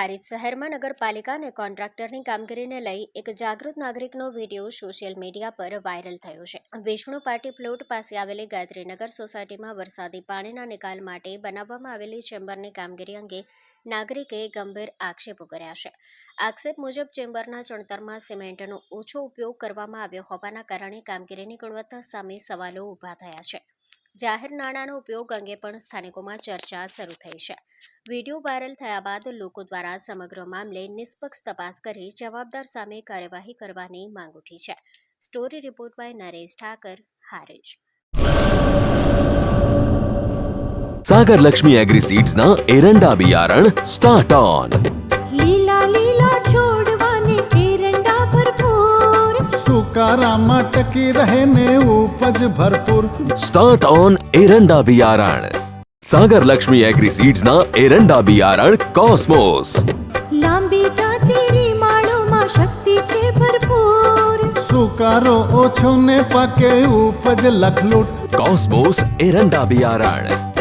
હારીજ શહેરમાં નગરપાલિકા અને કોન્ટ્રાક્ટરની કામગીરીને લઈ એક જાગૃત નાગરિકનો વિડીયો સોશિયલ મીડિયા પર વાયરલ થયો છે। વિષ્ણુ પાર્ટી પ્લોટ પાસે આવેલી ગાયત્રીનગર સોસાયટીમાં વરસાદી પાણીના નિકાલ માટે બનાવવામાં આવેલી ચેમ્બરની કામગીરી અંગે નાગરિકે ગંભીર આક્ષેપો કર્યા છે। આક્ષેપ મુજબ ચેમ્બરના ચણતરમાં સિમેન્ટનો ઓછો ઉપયોગ કરવામાં આવ્યો હોવાના કારણે કામગીરીની ગુણવત્તા સામે સવાલો ઊભા થયા છે। જાહેર નાણાંનો ઉપયોગ અંગે પણ સ્થાનિકોમાં ચર્ચા શરૂ થઈ છે। વિડીયો વાયરલ થયા બાદ લોકો દ્વારા સમગ્ર મામલે નિષ્પક્ષ તપાસ કરી જવાબદાર સામે કાર્યવાહી કરવાની માંગ ઉઠી છે। Story report by Naresh Thakar, Harij. Sagar Lakshmi agri seeds ना एरंडा बियारण स्टार्ट ऑन। લીલા લીલા છોડવાને એરંડા ભરપૂર, સુકારામાં ટકી રહે ને ઉપજ ભરપૂર। स्टार्ट ऑन एरंडा बियारण। सागर लक्ष्मी एग्री सीड्स ना एरंडा बियारण कॉस्मोस। લાંબી જાચેરી માળોમાં શક્તિ છે ભરપૂર, સુકારો ઓછો ને પાકે ઉપજ લખલૂટ। कॉस्मोस एरंडा बियारण।